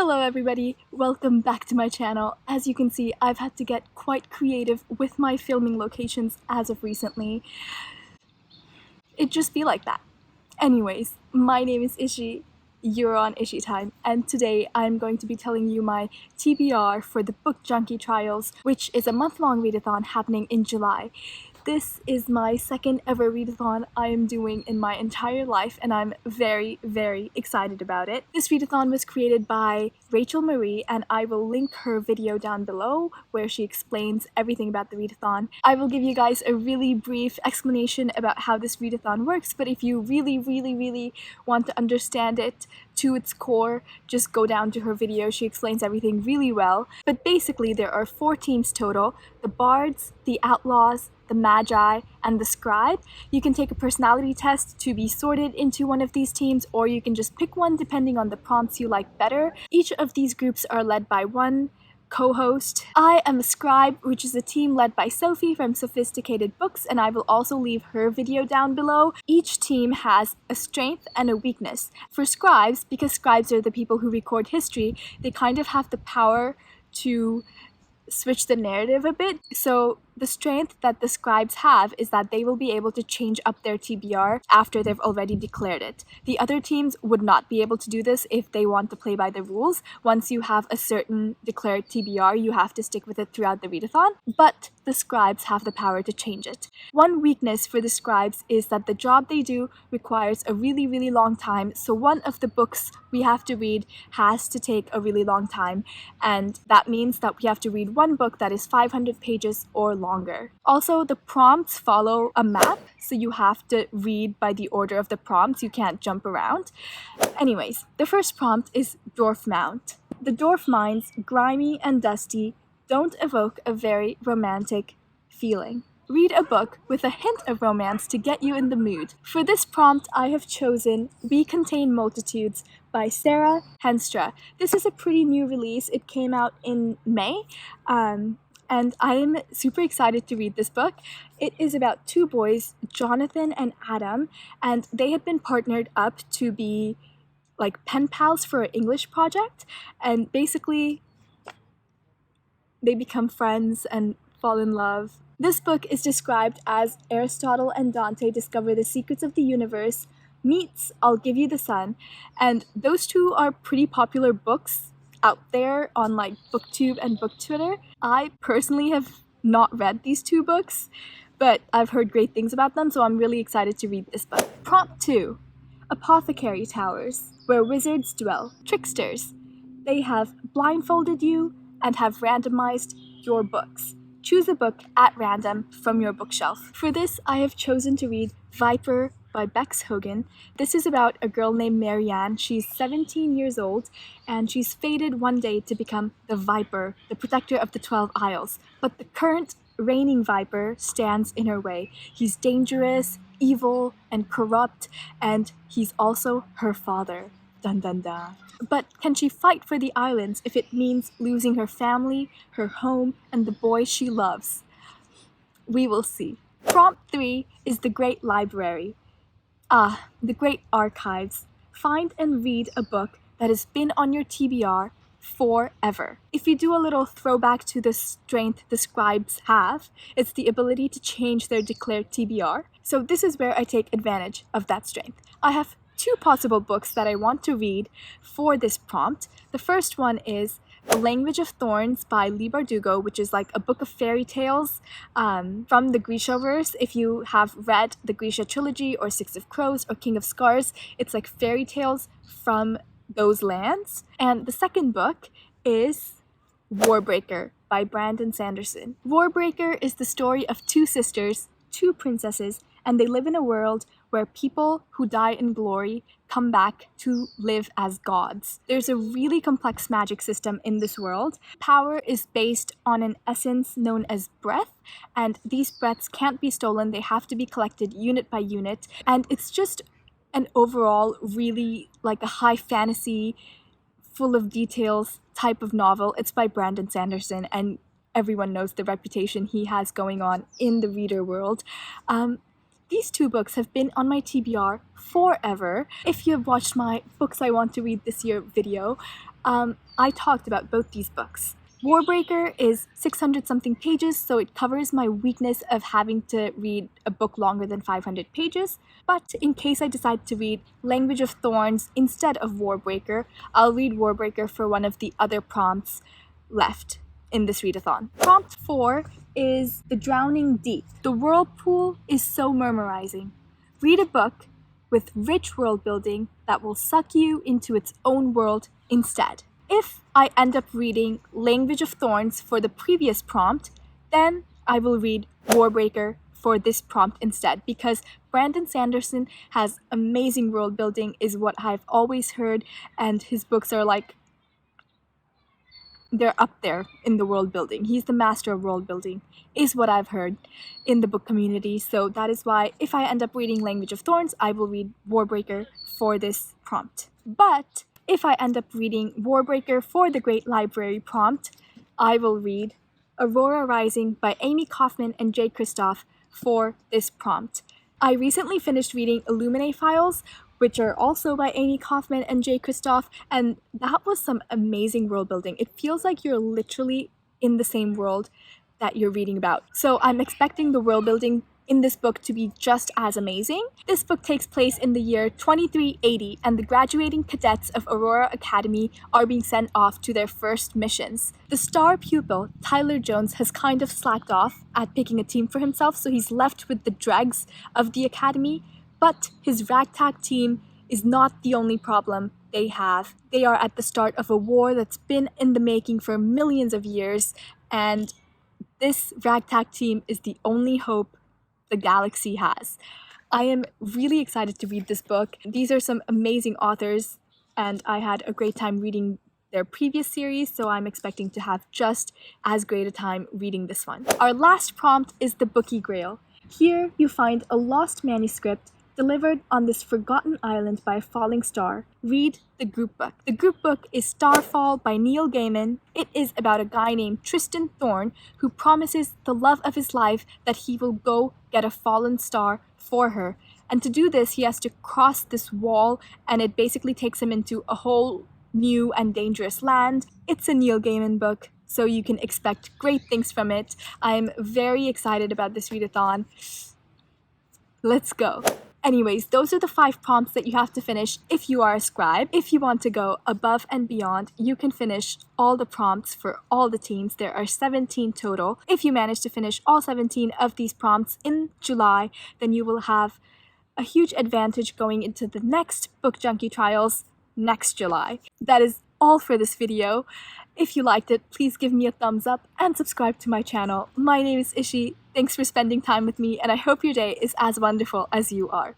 Hello everybody, welcome back to my channel. As you can see, I've had to get quite creative with my filming locations as of recently. It just be like that. Anyways, my name is Ishi, you're on Ishi Time, and today I'm going to be telling you my TBR for the Book Junkie Trials, which is a month-long readathon happening in July. This is my second ever readathon I am doing in my entire life, and I'm very, very excited about it. This readathon was created by Rachel Marie, and I will link her video down below where she explains everything about the readathon. I will give you guys a really brief explanation about how this readathon works, but if you really want to understand it to its core, just go down to her video. She explains everything really well. But basically there are 4 teams total: the Bards, the Outlaws, the Magi, and the Scribe. You can take a personality test to be sorted into one of these teams, or you can just pick one depending on the prompts you like better. Each of these groups are led by one co-host. I am a Scribe, which is a team led by Sophie from Sophiesticated Books, and I will also leave her video down below. Each team has a strength and a weakness. For Scribes, because Scribes are the people who record history, they kind of have the power to switch the narrative a bit. So the strength that the Scribes have is that they will be able to change up their TBR after they've already declared it. The other teams would not be able to do this if they want to play by the rules. Once you have a certain declared TBR, you have to stick with it throughout the readathon, but the Scribes have the power to change it. One weakness for the Scribes is that the job they do requires a really long time, so one of the books we have to read has to take a really long time, and that means that we have to read one book that is 500 pages or longer. Also, the prompts follow a map, so you have to read by the order of the prompts. You can't jump around. Anyways, the first prompt is Dwarf Mount. The dwarf mines, grimy and dusty, don't evoke a very romantic feeling. Read a book with a hint of romance to get you in the mood. For this prompt, I have chosen We Contain Multitudes by Sarah Henstra. This is a pretty new release. It came out in May, and I am super excited to read this book. It is about 2 boys, Jonathan and Adam, and they had been partnered up to be like pen pals for an English project, and basically they become friends and fall in love. This book is described as Aristotle and Dante discover the secrets of the universe meets I'll Give You the Sun, and those 2 are pretty popular books out there on like BookTube and BookTwitter. I personally have not read these 2 books, but I've heard great things about them, so I'm really excited to read this book. Prompt 2. Apothecary Towers, where wizards dwell, tricksters. They have blindfolded you and have randomized your books. Choose a book at random from your bookshelf. For this, I have chosen to read Viper by Bex Hogan. This is about a girl named Marianne. She's 17 years old, and she's fated one day to become the Viper, the protector of the 12 Isles. But the current reigning Viper stands in her way. He's dangerous, evil, and corrupt, and he's also her father. Dun dun dun. But can she fight for the islands if it means losing her family, her home, and the boy she loves? We will see. Prompt 3 is The Great Library. The Great Archives. Find and read a book that has been on your TBR forever. If you do a little throwback to the strength the Scribes have, it's the ability to change their declared TBR. So this is where I take advantage of that strength. I have 2 possible books that I want to read for this prompt. The first one is The Language of Thorns by Leigh Bardugo, which is like a book of fairy tales from the Grishaverse. If you have read the Grisha trilogy or 6 of Crows or King of Scars, it's like fairy tales from those lands. And the second book is Warbreaker by Brandon Sanderson. Warbreaker is the story of 2 sisters, 2 princesses, and they live in a world where people who die in glory come back to live as gods. There's a really complex magic system in this world. Power is based on an essence known as breath, and these breaths can't be stolen. They have to be collected unit by unit, and it's just an overall really like a high fantasy, full of details type of novel. It's by Brandon Sanderson, and everyone knows the reputation he has going on in the reader world. These 2 books have been on my TBR forever. If you have watched my Books I Want to Read This Year video, I talked about both these books. Warbreaker is 600 something pages, so it covers my weakness of having to read a book longer than 500 pages. But in case I decide to read Language of Thorns instead of Warbreaker, I'll read Warbreaker for one of the other prompts left in this readathon. Prompt 4 is The Drowning Deep. The whirlpool is so murmurizing. Read a book with rich world building that will suck you into its own world instead. If I end up reading Language of Thorns for the previous prompt, then I will read Warbreaker for this prompt instead, because Brandon Sanderson has amazing world building, is what I've always heard, and his books are like, they're up there in the world building. He's the master of world building, is what I've heard in the book community. So that is why if I end up reading Language of Thorns, I will read Warbreaker for this prompt. But if I end up reading Warbreaker for the Great Library prompt, I will read Aurora Rising by Amy Kaufman and Jay Kristoff for this prompt. I recently finished reading Illuminae Files, which are also by Amy Kaufman and Jay Kristoff, and that was some amazing world building. It feels like you're literally in the same world that you're reading about. So I'm expecting the world building in this book to be just as amazing. This book takes place in the year 2380, and the graduating cadets of Aurora Academy are being sent off to their first missions. The star pupil, Tyler Jones, has kind of slacked off at picking a team for himself, so he's left with the dregs of the academy, but his ragtag team is not the only problem they have. They are at the start of a war that's been in the making for millions of years, and this ragtag team is the only hope the galaxy has. I am really excited to read this book. These are some amazing authors, and I had a great time reading their previous series, so I'm expecting to have just as great a time reading this one. Our last prompt is The Bookie Grail. Here you find a lost manuscript delivered on this forgotten island by a falling star. Read the group book. The group book is Starfall by Neil Gaiman. It is about a guy named Tristan Thorne who promises the love of his life that he will go get a fallen star for her. And to do this, he has to cross this wall, and it basically takes him into a whole new and dangerous land. It's a Neil Gaiman book, so you can expect great things from it. I'm very excited about this readathon. Let's go. Anyways, those are the 5 prompts that you have to finish if you are a scribe. If you want to go above and beyond, you can finish all the prompts for all the teams. There are 17 total. If you manage to finish all 17 of these prompts in July, then you will have a huge advantage going into the next Book Junkie Trials next July. That is all for this video. If you liked it, please give me a thumbs up and subscribe to my channel. My name is Ishi. Thanks for spending time with me, and I hope your day is as wonderful as you are.